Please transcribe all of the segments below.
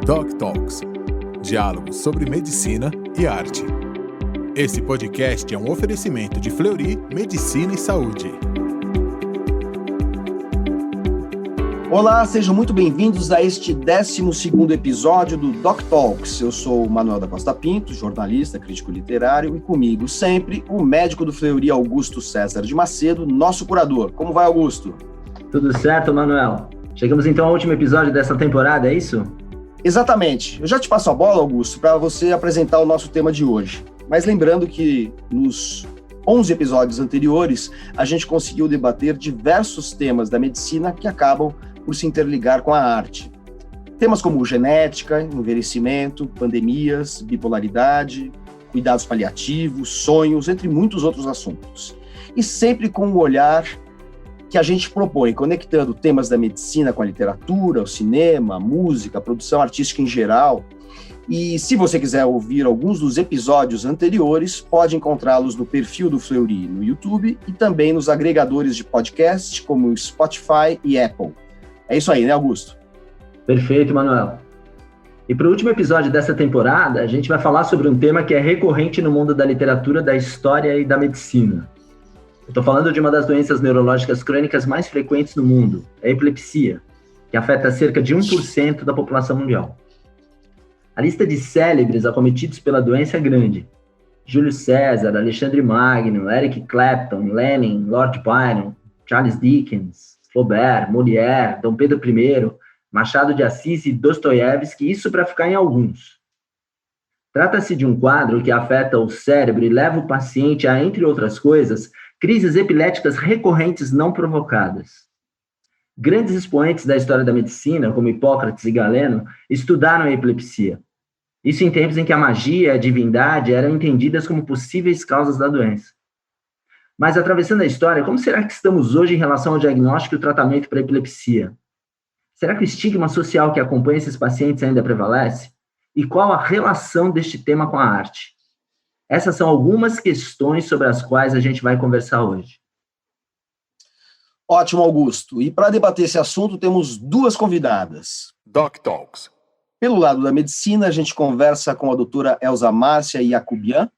Doc Talks, diálogos sobre medicina e arte. Esse podcast é um oferecimento de Fleury Medicina e Saúde. Olá, sejam muito bem-vindos a este 12º episódio do Doc Talks. Eu sou o Manuel da Costa Pinto, jornalista, crítico literário, e comigo sempre o médico do Fleury, Augusto César de Macedo, nosso curador. Como vai, Augusto? Tudo certo, Manuel. Chegamos então ao último episódio dessa temporada, é isso? Exatamente. Eu já te passo a bola, Augusto, para você apresentar o nosso tema de hoje. Mas lembrando que nos 11 episódios anteriores, a gente conseguiu debater diversos temas da medicina que acabam por se interligar com a arte. Temas como genética, envelhecimento, pandemias, bipolaridade, cuidados paliativos, sonhos, entre muitos outros assuntos. E sempre com o olhar que a gente propõe, conectando temas da medicina com a literatura, o cinema, a música, a produção artística em geral. E se você quiser ouvir alguns dos episódios anteriores, pode encontrá-los no perfil do Fleury no YouTube e também nos agregadores de podcast como Spotify e Apple. É isso aí, né, Augusto? Perfeito, Manuel. E para o último episódio dessa temporada, a gente vai falar sobre um tema que é recorrente no mundo da literatura, da história e da medicina. Eu estou falando de uma das doenças neurológicas crônicas mais frequentes no mundo, a epilepsia, que afeta cerca de 1% da população mundial. A lista de célebres acometidos pela doença é grande. Júlio César, Alexandre Magno, Eric Clapton, Lenin, Lord Byron, Charles Dickens, Flaubert, Molière, Dom Pedro I, Machado de Assis e Dostoiévski, isso para ficar em alguns. Trata-se de um quadro que afeta o cérebro e leva o paciente a, entre outras coisas, crises epiléticas recorrentes não provocadas. Grandes expoentes da história da medicina, como Hipócrates e Galeno, estudaram a epilepsia. Isso em tempos em que a magia e a divindade eram entendidas como possíveis causas da doença. Mas, atravessando a história, como será que estamos hoje em relação ao diagnóstico e o tratamento para a epilepsia? Será que o estigma social que acompanha esses pacientes ainda prevalece? E qual a relação deste tema com a arte? Essas são algumas questões sobre as quais a gente vai conversar hoje. Ótimo, Augusto. E para debater esse assunto, temos duas convidadas. Doc Talks. Pelo lado da medicina, a gente conversa com a doutora Elza Márcia Jacobian,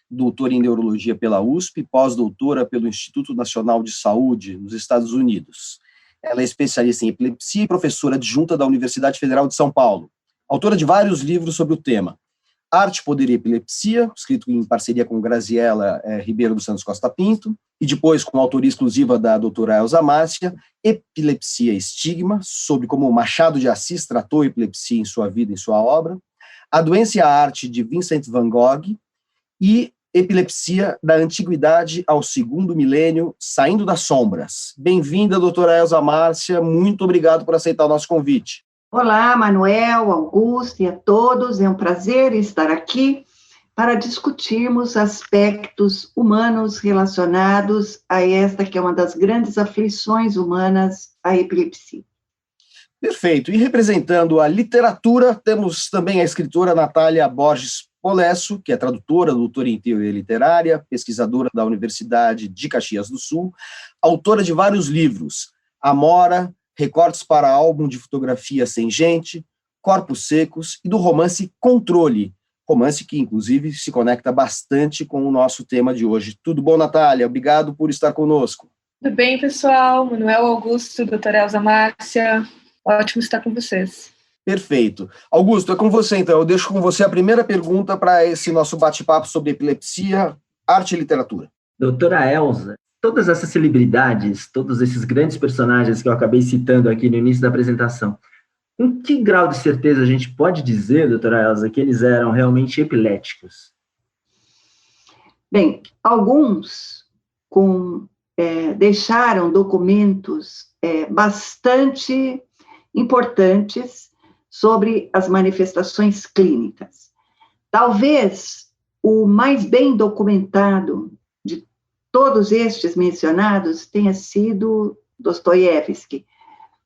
doutora em neurologia pela USP, pós-doutora pelo Instituto Nacional de Saúde, nos Estados Unidos. Ela é especialista em epilepsia e professora adjunta da Universidade Federal de São Paulo. Autora de vários livros sobre o tema. Arte, Poder e Epilepsia, escrito em parceria com Graziela Ribeiro dos Santos Costa Pinto, e depois com a autoria exclusiva da doutora Elza Márcia, Epilepsia e Estigma, sobre como Machado de Assis tratou a epilepsia em sua vida e em sua obra, A Doença e a Arte, de Vincent van Gogh, e Epilepsia da Antiguidade ao Segundo Milênio, Saindo das Sombras. Bem-vinda, doutora Elza Márcia, muito obrigado por aceitar o nosso convite. Olá, Manuel, Augusto e a todos, é um prazer estar aqui para discutirmos aspectos humanos relacionados a esta que é uma das grandes aflições humanas, a epilepsia. Perfeito, e representando a literatura, temos também a escritora Natália Borges Polesso, que é tradutora, doutora em teoria literária, pesquisadora da Universidade de Caxias do Sul, autora de vários livros, Amora, Recortes para álbum de fotografia sem gente, Corpos Secos e do romance Controle, romance que, inclusive, se conecta bastante com o nosso tema de hoje. Tudo bom, Natália? Obrigado por estar conosco. Tudo bem, pessoal? Manuel, Augusto, doutora Elza Márcia, ótimo estar com vocês. Perfeito. Augusto, é com você, então. Eu deixo com você a primeira pergunta para esse nosso bate-papo sobre epilepsia, arte e literatura. Doutora Elza, todas essas celebridades, todos esses grandes personagens que eu acabei citando aqui no início da apresentação, com que grau de certeza a gente pode dizer, doutora Elza, que eles eram realmente epiléticos? Bem, alguns deixaram documentos bastante importantes sobre as manifestações clínicas. Talvez o mais bem documentado de todos estes mencionados tenha sido Dostoiévski,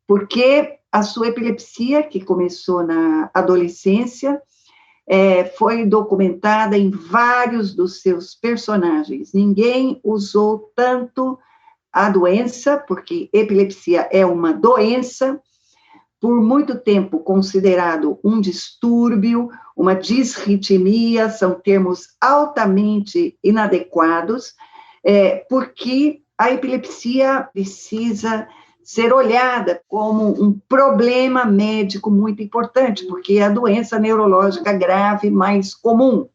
porque a sua epilepsia, que começou na adolescência, foi documentada em vários dos seus personagens. Ninguém usou tanto a doença, porque epilepsia é uma doença, por muito tempo considerado um distúrbio, uma disritmia, são termos altamente inadequados, porque a epilepsia precisa ser olhada como um problema médico muito importante, porque é a doença neurológica grave mais comum.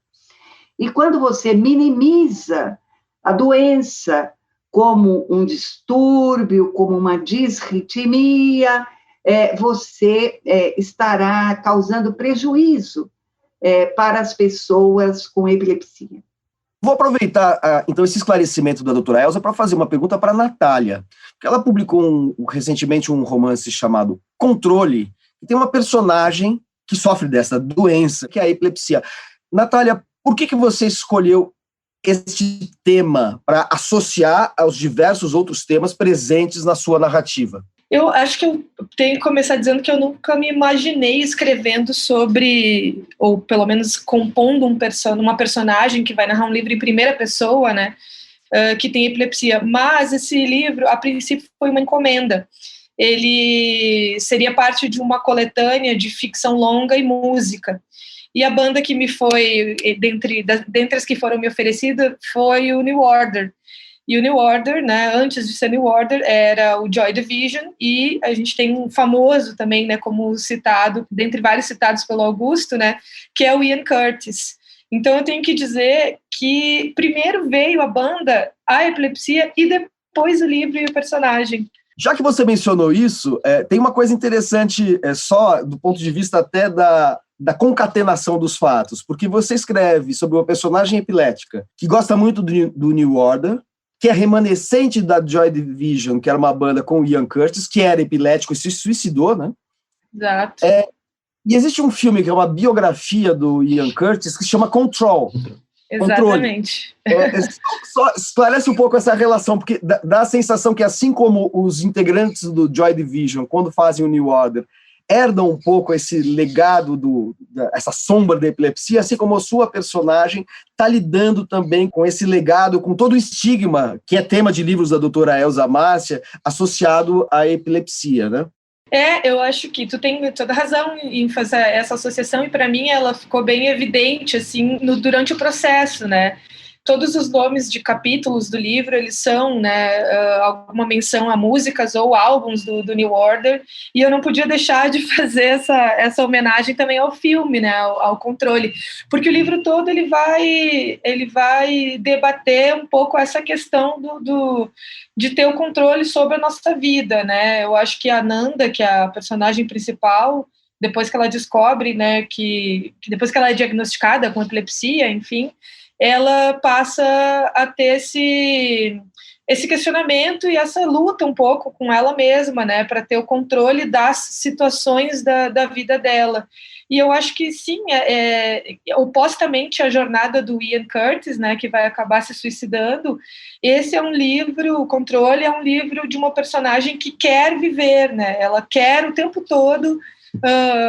E quando você minimiza a doença como um distúrbio, como uma disritmia, você estará causando prejuízo para as pessoas com epilepsia. Vou aproveitar, então, esse esclarecimento da doutora Elza para fazer uma pergunta para a Natália, porque ela publicou recentemente um romance chamado Controle, e tem uma personagem que sofre dessa doença, que é a epilepsia. Natália, por que você escolheu este tema para associar aos diversos outros temas presentes na sua narrativa? Eu acho que eu tenho que começar dizendo que eu nunca me imaginei escrevendo sobre, ou pelo menos compondo uma personagem que vai narrar um livro em primeira pessoa, né, que tem epilepsia. Mas esse livro, a princípio, foi uma encomenda. Ele seria parte de uma coletânea de ficção longa e música. E a banda que me foi, dentre as que foram me oferecidas, foi o New Order. E o New Order, né, antes de ser New Order, era o Joy Division, e a gente tem um famoso também, né, como citado, dentre vários citados pelo Augusto, né, que é o Ian Curtis. Então eu tenho que dizer que primeiro veio a banda, a epilepsia, e depois o livro e o personagem. Já que você mencionou isso, tem uma coisa interessante, só do ponto de vista até da concatenação dos fatos, porque você escreve sobre uma personagem epilética que gosta muito do New Order, que é remanescente da Joy Division, que era uma banda com o Ian Curtis, que era epilético e se suicidou, né? Exato. E existe um filme que é uma biografia do Ian Curtis que se chama Control. Exatamente. Só esclarece um pouco essa relação, porque dá a sensação que, assim como os integrantes do Joy Division, quando fazem o New Order, herdam um pouco esse legado, essa sombra da epilepsia, assim como a sua personagem está lidando também com esse legado, com todo o estigma, que é tema de livros da doutora Elza Márcia, associado à epilepsia, né? Eu acho que tu tem toda razão em fazer essa associação, e para mim ela ficou bem evidente assim, durante o processo, né? Todos os nomes de capítulos do livro, eles são, né, alguma menção a músicas ou álbuns do New Order, e eu não podia deixar de fazer essa homenagem também ao filme, né, ao Controle, porque o livro todo ele vai debater um pouco essa questão de ter o controle sobre a nossa vida, né? Eu acho que a Nanda, que é a personagem principal, depois que ela descobre, né, que depois que ela é diagnosticada com epilepsia, enfim, ela passa a ter esse questionamento e essa luta um pouco com ela mesma, né, para ter o controle das situações da vida dela. E eu acho que sim, opostamente à jornada do Ian Curtis, né, que vai acabar se suicidando, esse é um livro, o Controle é um livro de uma personagem que quer viver, né, ela quer o tempo todo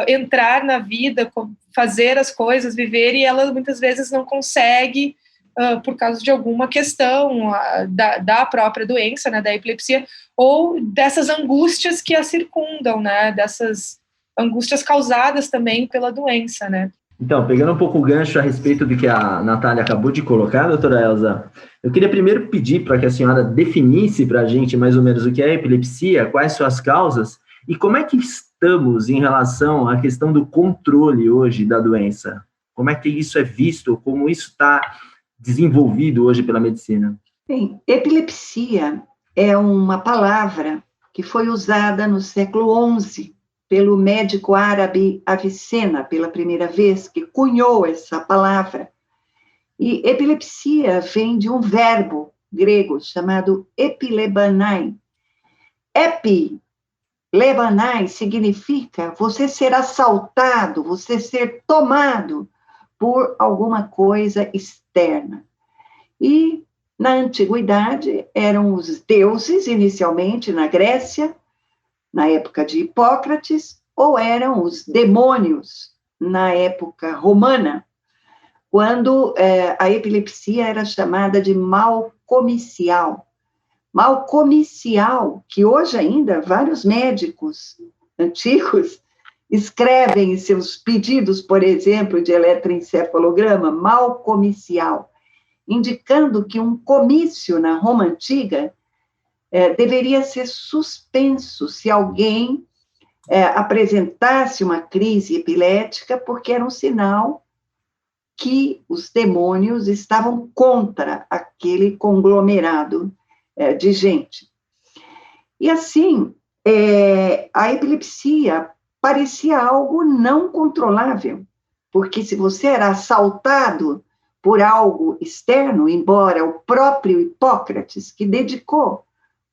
entrar na vida, fazer as coisas, viver, e ela muitas vezes não consegue por causa de alguma questão da própria doença, né, da epilepsia, ou dessas angústias que a circundam, né, dessas angústias causadas também pela doença, né. Então, pegando um pouco o gancho a respeito do que a Natália acabou de colocar, doutora Elza, eu queria primeiro pedir para que a senhora definisse para a gente mais ou menos o que é a epilepsia, quais são as causas, e como é que estamos em relação à questão do controle hoje da doença? Como é que isso é visto? Como isso está desenvolvido hoje pela medicina? Bem, epilepsia é uma palavra que foi usada no século XI pelo médico árabe Avicena, pela primeira vez, que cunhou essa palavra. E epilepsia vem de um verbo grego chamado epilebanai. Lebanai significa você ser assaltado, você ser tomado por alguma coisa externa. E, na antiguidade, eram os deuses, inicialmente na Grécia, na época de Hipócrates, ou eram os demônios, na época romana, quando a epilepsia era chamada de mal comicial. Mal comicial, que hoje ainda vários médicos antigos escrevem em seus pedidos, por exemplo, de eletroencefalograma, mal comicial, indicando que um comício na Roma Antiga deveria ser suspenso se alguém apresentasse uma crise epilética, porque era um sinal que os demônios estavam contra aquele conglomerado de gente. E assim, a epilepsia parecia algo não controlável, porque se você era assaltado por algo externo, embora o próprio Hipócrates, que dedicou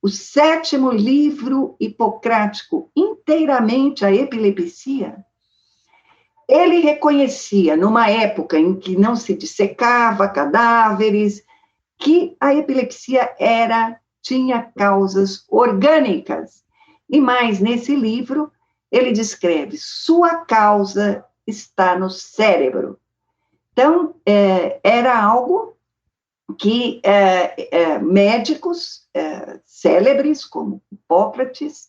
o 7º livro hipocrático inteiramente à epilepsia, ele reconhecia, numa época em que não se dissecava cadáveres, que a epilepsia tinha causas orgânicas. E mais, nesse livro, ele descreve, sua causa está no cérebro. Então, era algo que médicos célebres, como Hipócrates,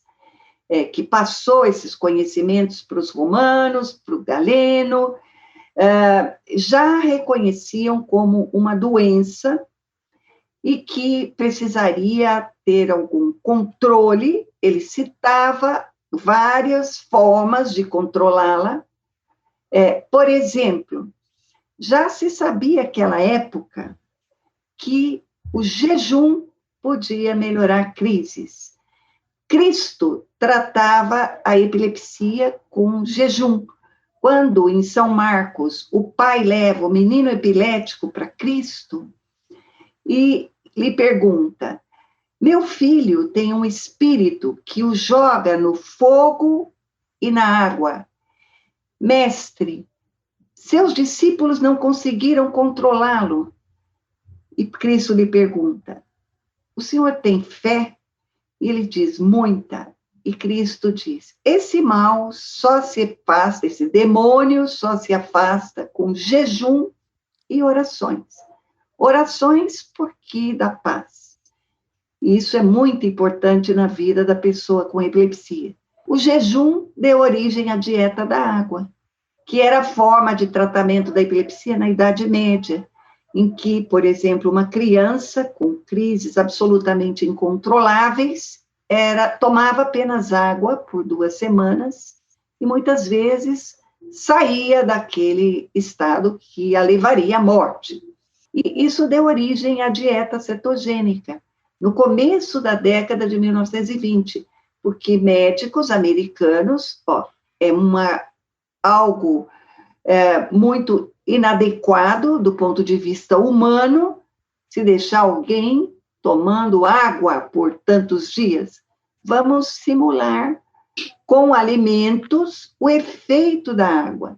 que passou esses conhecimentos para os romanos, para o Galeno, já reconheciam como uma doença e que precisaria ter algum controle. Ele citava várias formas de controlá-la. Por exemplo, já se sabia naquela época que o jejum podia melhorar crises. Cristo tratava a epilepsia com jejum. Quando, em São Marcos, o pai leva o menino epilético para Cristo e lhe pergunta, meu filho tem um espírito que o joga no fogo e na água. Mestre, seus discípulos não conseguiram controlá-lo. E Cristo lhe pergunta, o senhor tem fé? E ele diz, muita. E Cristo diz, esse mal só se afasta, esse demônio só se afasta com jejum e orações. Orações porque dá paz. E isso é muito importante na vida da pessoa com epilepsia. O jejum deu origem à dieta da água, que era a forma de tratamento da epilepsia na Idade Média, em que, por exemplo, uma criança com crises absolutamente incontroláveis tomava apenas água por 2 semanas e muitas vezes saía daquele estado que a levaria à morte. E isso deu origem à dieta cetogênica, no começo da década de 1920, porque médicos americanos, algo muito inadequado do ponto de vista humano, se deixar alguém tomando água por tantos dias. Vamos simular com alimentos o efeito da água.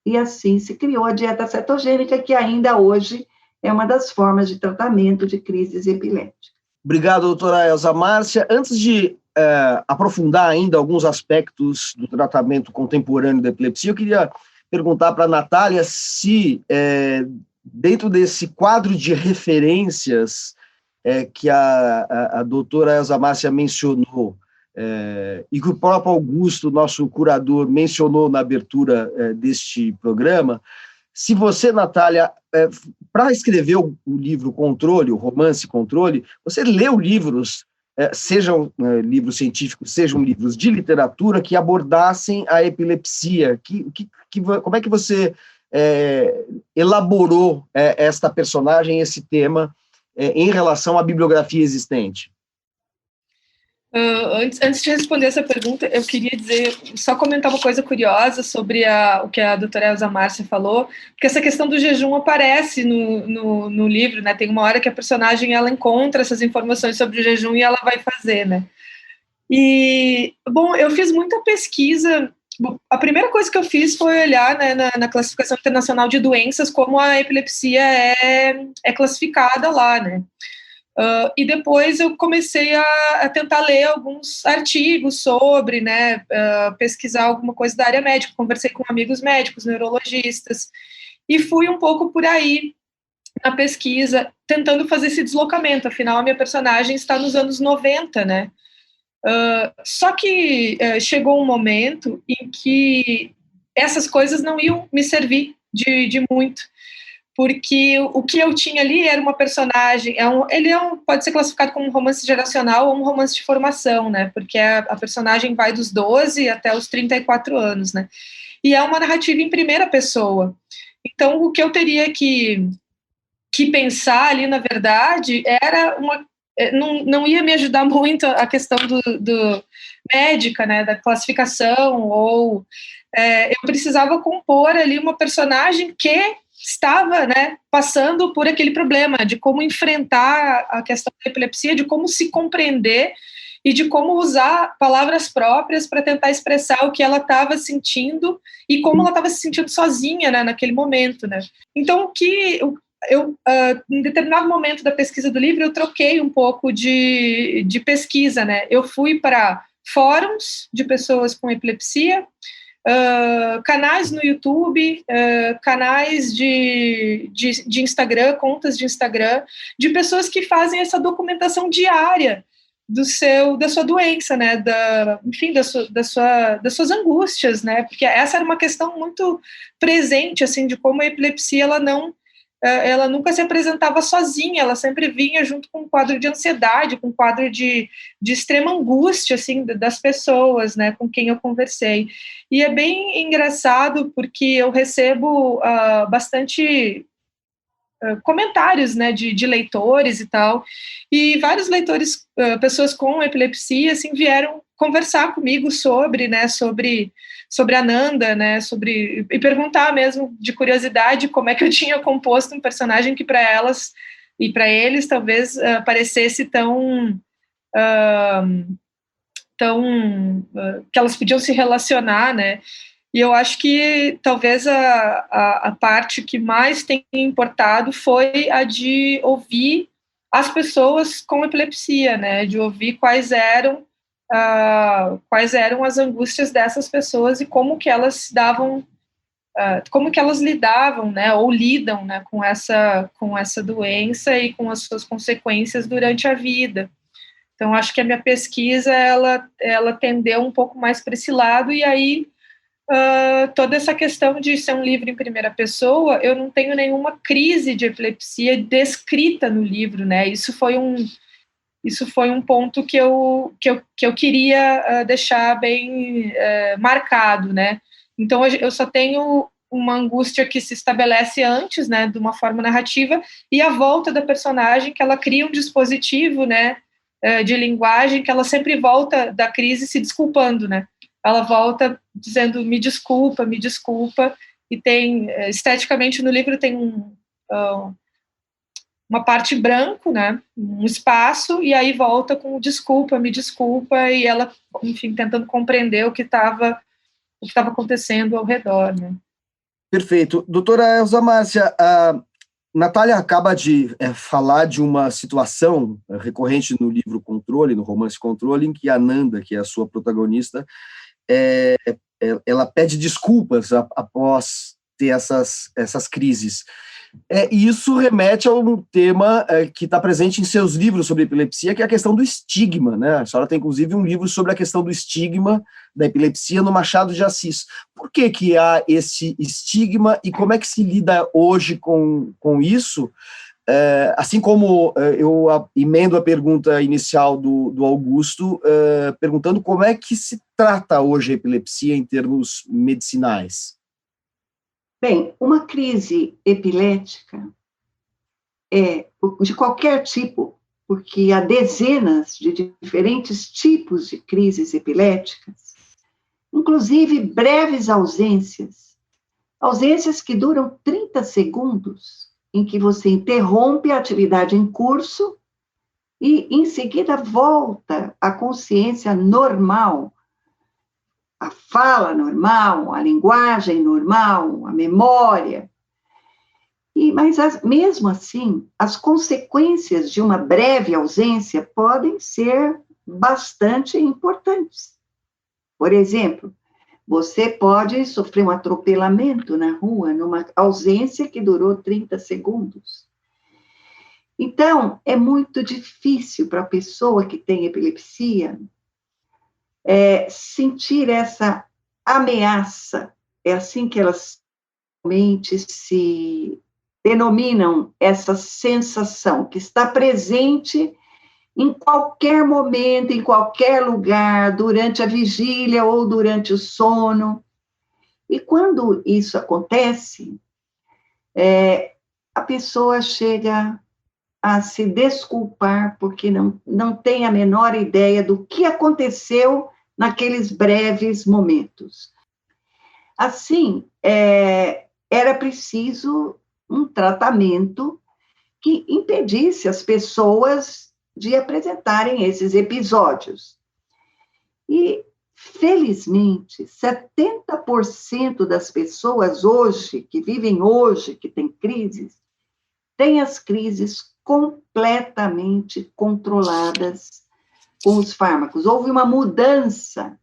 E assim se criou a dieta cetogênica, que ainda hoje é uma das formas de tratamento de crises epiléticas. Obrigado, doutora Elza Márcia. Antes de aprofundar ainda alguns aspectos do tratamento contemporâneo da epilepsia, eu queria perguntar para a Natália se, dentro desse quadro de referências que a doutora Elza Márcia mencionou, e que o próprio Augusto, nosso curador, mencionou na abertura deste programa, se você, Natália, para escrever o livro Controle, o romance Controle, você leu livros, sejam livros científicos, sejam livros de literatura, que abordassem a epilepsia. Como é que você elaborou esta personagem, esse tema, em relação à bibliografia existente? Antes de responder essa pergunta, eu queria só comentar uma coisa curiosa sobre o que a doutora Elza Márcia falou, porque essa questão do jejum aparece no livro, né? Tem uma hora que a personagem ela encontra essas informações sobre o jejum e ela vai fazer, né? E, bom, eu fiz muita pesquisa. A primeira coisa que eu fiz foi olhar, né, na classificação internacional de doenças, como a epilepsia é classificada lá, né? E depois eu comecei a tentar ler alguns artigos sobre, né, pesquisar alguma coisa da área médica, conversei com amigos médicos, neurologistas, e fui um pouco por aí na pesquisa, tentando fazer esse deslocamento. Afinal, a minha personagem está nos anos 90, né? Só que chegou um momento em que essas coisas não iam me servir de muito, porque o que eu tinha ali era uma personagem, pode ser classificado como um romance geracional ou um romance de formação, né, porque a personagem vai dos 12 até os 34 anos, né, e é uma narrativa em primeira pessoa. Então, o que eu teria que pensar ali, na verdade, era não ia me ajudar muito a questão do médica, né, da classificação, ou eu precisava compor ali uma personagem que estava, né, passando por aquele problema, de como enfrentar a questão da epilepsia, de como se compreender e de como usar palavras próprias para tentar expressar o que ela estava sentindo e como ela estava se sentindo sozinha, né, naquele momento, né. Então, em determinado momento da pesquisa do livro, eu troquei um pouco de pesquisa, né. Eu fui para fóruns de pessoas com epilepsia, canais no YouTube, canais de Instagram, contas de Instagram, de pessoas que fazem essa documentação diária da sua doença, né, enfim, das suas angústias, né, porque essa era uma questão muito presente, assim, de como a epilepsia, ela nunca se apresentava sozinha, ela sempre vinha junto com um quadro de ansiedade, com um quadro de extrema angústia, assim, das pessoas, né, com quem eu conversei. E é bem engraçado, porque eu recebo bastante comentários, né, de leitores e tal, e vários leitores, pessoas com epilepsia, assim, vieram conversar comigo sobre a Nanda, né, e perguntar mesmo, de curiosidade, como é que eu tinha composto um personagem que para elas e para eles talvez parecesse tão que elas podiam se relacionar, né. E eu acho que talvez a parte que mais tem importado foi a de ouvir as pessoas com epilepsia, né, de ouvir quais eram as angústias dessas pessoas e como que elas lidavam, né, ou lidam, né, com essa doença e com as suas consequências durante a vida. Então, acho que a minha pesquisa, ela tendeu um pouco mais para esse lado, e aí toda essa questão de ser um livro em primeira pessoa, eu não tenho nenhuma crise de epilepsia descrita no livro, né, isso foi um ponto que eu queria deixar bem marcado, né. Então, eu só tenho uma angústia que se estabelece antes, né, de uma forma narrativa, e a volta da personagem, que ela cria um dispositivo, né, de linguagem, que ela sempre volta da crise se desculpando, né. Ela volta dizendo me desculpa, e tem, esteticamente no livro tem uma parte branco, né, um espaço, e aí volta com me desculpa, e ela, enfim, tentando compreender o que estava acontecendo ao redor, né. Perfeito. Doutora Elza Márcia, a Natália acaba de falar de uma situação recorrente no livro Controle, no romance Controle, em que a Nanda, que é a sua protagonista, ela pede desculpas após ter essas crises. E isso remete a um tema que está presente em seus livros sobre epilepsia, que é a questão do estigma, né? A senhora tem, inclusive, um livro sobre a questão do estigma da epilepsia no Machado de Assis. Por que há esse estigma e como é que se lida hoje com isso? Assim como eu emendo a pergunta inicial do Augusto, perguntando como é que se trata hoje a epilepsia em termos medicinais. Bem, uma crise epilética é de qualquer tipo, porque há dezenas de diferentes tipos de crises epiléticas, inclusive breves ausências que duram 30 segundos, em que você interrompe a atividade em curso e, em seguida, volta à consciência normal, a fala normal, a linguagem normal, a memória. Mas, mesmo assim, as consequências de uma breve ausência podem ser bastante importantes. Por exemplo, você pode sofrer um atropelamento na rua, numa ausência que durou 30 segundos. Então, é muito difícil para a pessoa que tem epilepsia sentir essa ameaça, é assim que elas realmente se denominam, essa sensação que está presente em qualquer momento, em qualquer lugar, durante a vigília ou durante o sono. E quando isso acontece, a pessoa chega a se desculpar porque não tem a menor ideia do que aconteceu naqueles breves momentos. Assim, era preciso um tratamento que impedisse as pessoas de apresentarem esses episódios. E, felizmente, 70% das pessoas hoje, que vivem hoje, que têm crises, têm as crises completamente controladas com os fármacos. Houve uma mudança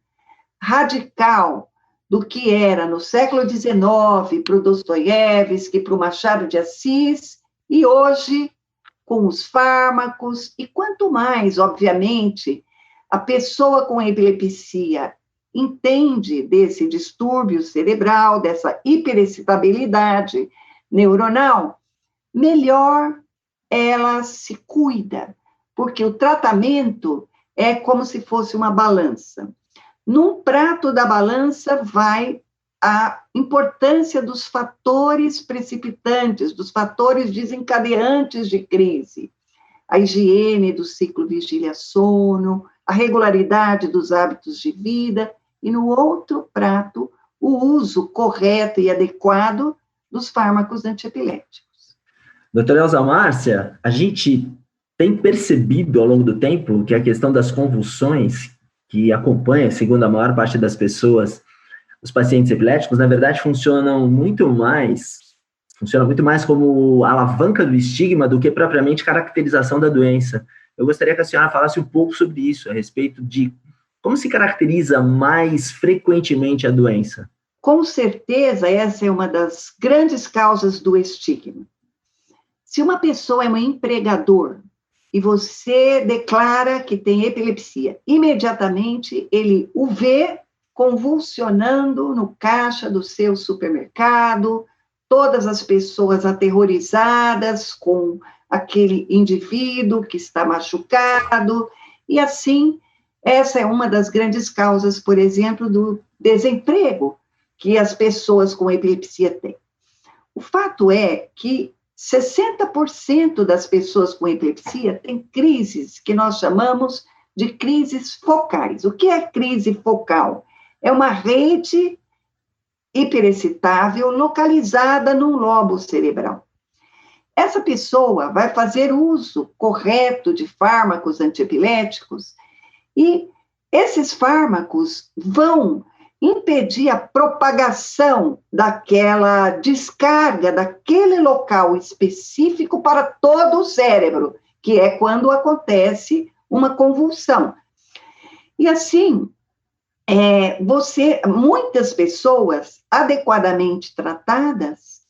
radical do que era no século XIX, para o Dostoiévski, para o Machado de Assis, e hoje, com os fármacos, e quanto mais, obviamente, a pessoa com epilepsia entende desse distúrbio cerebral, dessa hiperexcitabilidade neuronal, melhor ela se cuida, porque o tratamento é como se fosse uma balança. Num prato da balança vai a importância dos fatores precipitantes, dos fatores desencadeantes de crise, a higiene do ciclo vigília-sono, a regularidade dos hábitos de vida, e no outro prato, o uso correto e adequado dos fármacos antiepiléticos. Doutora Elza Márcia, a gente tem percebido ao longo do tempo que a questão das convulsões que acompanha, segundo a maior parte das pessoas, os pacientes epiléticos, na verdade, funciona muito mais como alavanca do estigma do que propriamente caracterização da doença. Eu gostaria que a senhora falasse um pouco sobre isso, a respeito de como se caracteriza mais frequentemente a doença. Com certeza, essa é uma das grandes causas do estigma. Se uma pessoa é um empregador e você declara que tem epilepsia, imediatamente ele o vê convulsionando no caixa do seu supermercado, todas as pessoas aterrorizadas com aquele indivíduo que está machucado, e assim, essa é uma das grandes causas, por exemplo, do desemprego que as pessoas com epilepsia têm. O fato é que 60% das pessoas com epilepsia têm crises que nós chamamos de crises focais. O que é crise focal? É uma rede hiperexcitável localizada num lobo cerebral. Essa pessoa vai fazer uso correto de fármacos antiepiléticos e esses fármacos vão impedir a propagação daquela descarga, daquele local específico para todo o cérebro, que é quando acontece uma convulsão. E assim, muitas pessoas adequadamente tratadas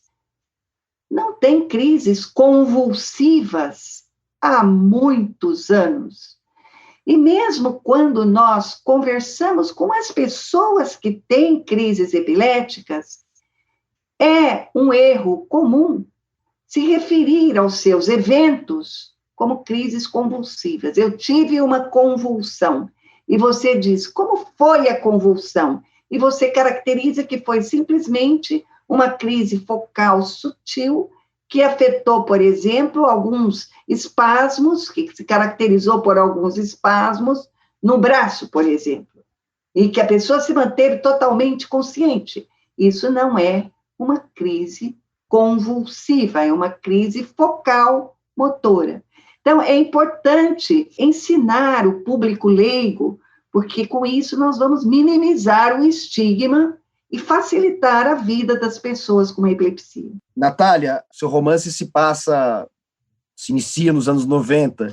não têm crises convulsivas há muitos anos. E mesmo quando nós conversamos com as pessoas que têm crises epiléticas, é um erro comum se referir aos seus eventos como crises convulsivas. Eu tive uma convulsão. E você diz, como foi a convulsão? E você caracteriza que foi simplesmente uma crise focal sutil que afetou, por exemplo, alguns espasmos, que se caracterizou por alguns espasmos no braço, por exemplo, e que a pessoa se manteve totalmente consciente. Isso não é uma crise convulsiva, é uma crise focal motora. Então, é importante ensinar o público leigo, porque com isso nós vamos minimizar o estigma e facilitar a vida das pessoas com epilepsia. Natália, seu romance se inicia nos anos 90,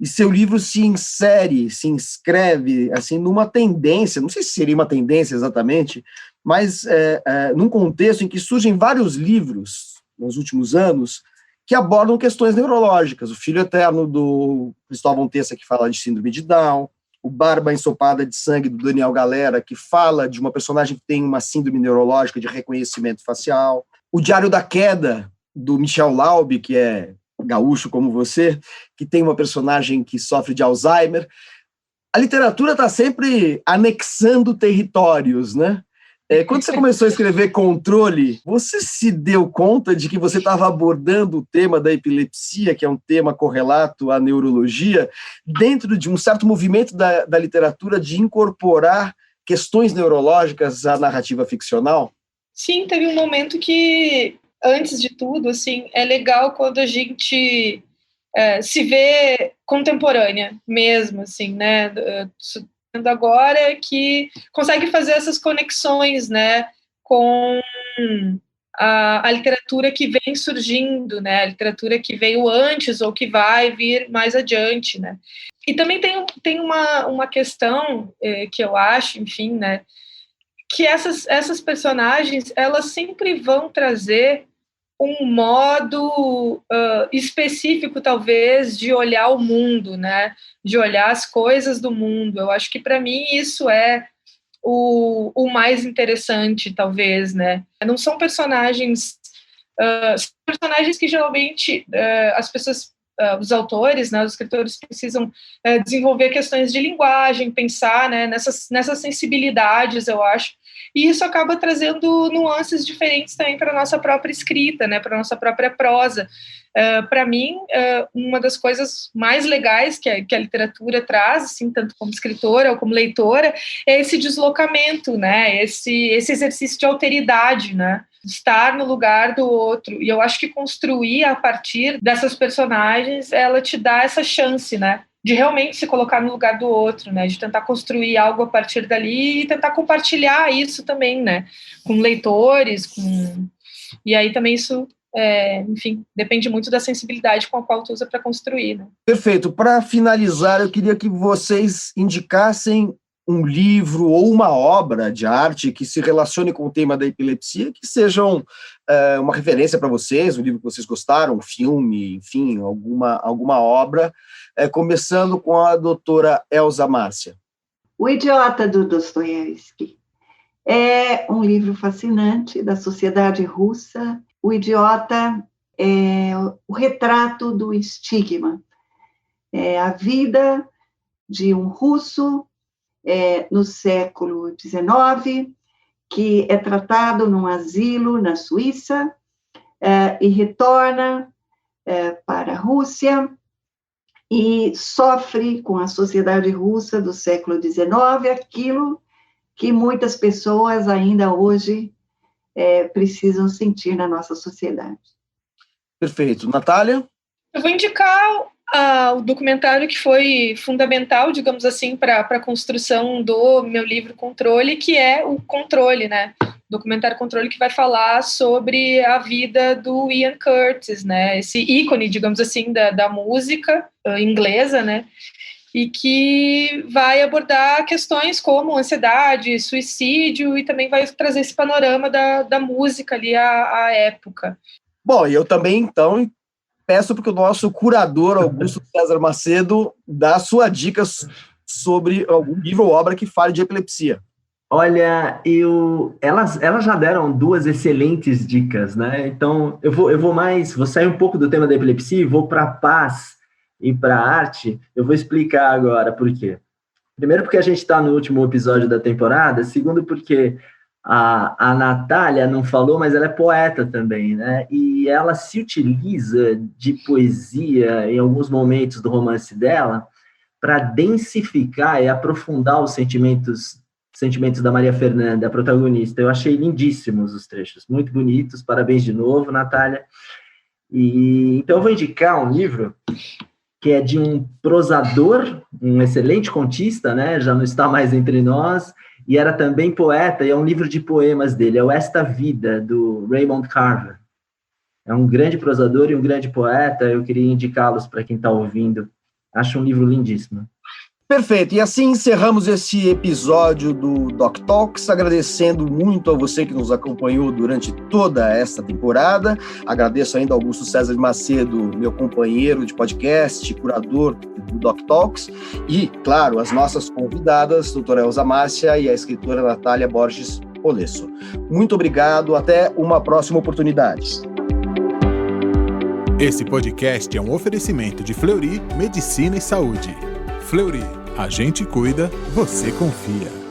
e seu livro se inscreve, assim, numa tendência, não sei se seria uma tendência exatamente, mas num contexto em que surgem vários livros, nos últimos anos, que abordam questões neurológicas. O Filho Eterno, do Cristóvão Tessa, que fala de síndrome de Down, o Barba Ensopada de Sangue, do Daniel Galera, que fala de uma personagem que tem uma síndrome neurológica de reconhecimento facial. O Diário da Queda, do Michel Laube, que é gaúcho como você, que tem uma personagem que sofre de Alzheimer. A literatura está sempre anexando territórios, né? Quando você começou a escrever Controle, você se deu conta de que você estava abordando o tema da epilepsia, que é um tema correlato à neurologia, dentro de um certo movimento da literatura de incorporar questões neurológicas à narrativa ficcional? Sim, teve um momento que, antes de tudo, assim, é legal quando a gente se vê contemporânea mesmo, assim, né? Agora que consegue fazer essas conexões, né, com a literatura que vem surgindo, né, a literatura que veio antes ou que vai vir mais adiante, né. E também tem uma questão que eu acho, enfim, né, que essas personagens, elas sempre vão trazer um modo específico, talvez, de olhar o mundo, né? De olhar as coisas do mundo. Eu acho que, para mim, isso é o mais interessante, talvez, né? Não são personagens... são personagens que, geralmente, as pessoas... os autores, né, os escritores precisam desenvolver questões de linguagem, pensar, né, nessas sensibilidades, eu acho, e isso acaba trazendo nuances diferentes também para a nossa própria escrita, né, para a nossa própria prosa. Para mim, uma das coisas mais legais que a literatura traz, assim, tanto como escritora ou como leitora, é esse deslocamento, né, esse exercício de alteridade, né, estar no lugar do outro. E eu acho que construir a partir dessas personagens, ela te dá essa chance, né, de realmente se colocar no lugar do outro, né, de tentar construir algo a partir dali e tentar compartilhar isso também, né, com leitores, e aí também isso, enfim, depende muito da sensibilidade com a qual tu usa para construir, né. Perfeito. Para finalizar, eu queria que vocês indicassem um livro ou uma obra de arte que se relacione com o tema da epilepsia, que sejam uma referência para vocês, um livro que vocês gostaram, um filme, enfim, alguma obra, começando com a doutora Elza Márcia. O Idiota, do Dostoiévski. É um livro fascinante da sociedade russa. O Idiota é o retrato do estigma. É a vida de um russo no século XIX, que é tratado num asilo na Suíça e retorna para a Rússia e sofre com a sociedade russa do século XIX aquilo que muitas pessoas ainda hoje precisam sentir na nossa sociedade. Perfeito. Natália? Eu vou indicar o documentário que foi fundamental, digamos assim, para a construção do meu livro Controle, que é o Controle, né? O documentário Controle, que vai falar sobre a vida do Ian Curtis, né? Esse ícone, digamos assim, da música inglesa, né? E que vai abordar questões como ansiedade, suicídio, e também vai trazer esse panorama da música ali à época. Bom, e eu também, então, peço para que o nosso curador, Augusto César Macedo, dá sua dica sobre algum livro ou obra que fale de epilepsia. Olha, elas já deram duas excelentes dicas, né? Então, eu vou sair um pouco do tema da epilepsia e vou para a paz e para a arte. Eu vou explicar agora por quê. Primeiro, porque a gente está no último episódio da temporada. Segundo, porque a Natália não falou, mas ela é poeta também, né? E ela se utiliza de poesia em alguns momentos do romance dela para densificar e aprofundar os sentimentos da Maria Fernanda, a protagonista. Eu achei lindíssimos os trechos, muito bonitos. Parabéns de novo, Natália. Então eu vou indicar um livro que é de um prosador, um excelente contista, né? Já não está mais entre nós, e era também poeta, e é um livro de poemas dele, é o Esta Vida, do Raymond Carver. É um grande prosador e um grande poeta, eu queria indicá-los para quem está ouvindo. Acho um livro lindíssimo. Perfeito, e assim encerramos esse episódio do Doc Talks, agradecendo muito a você que nos acompanhou durante toda esta temporada. Agradeço ainda ao Augusto César Macedo, meu companheiro de podcast, curador do Doc Talks, e, claro, as nossas convidadas, a doutora Elza Márcia e a escritora Natália Borges Polesso. Muito obrigado, até uma próxima oportunidade. Esse podcast é um oferecimento de Fleury Medicina e Saúde. Fleury, a gente cuida, você confia.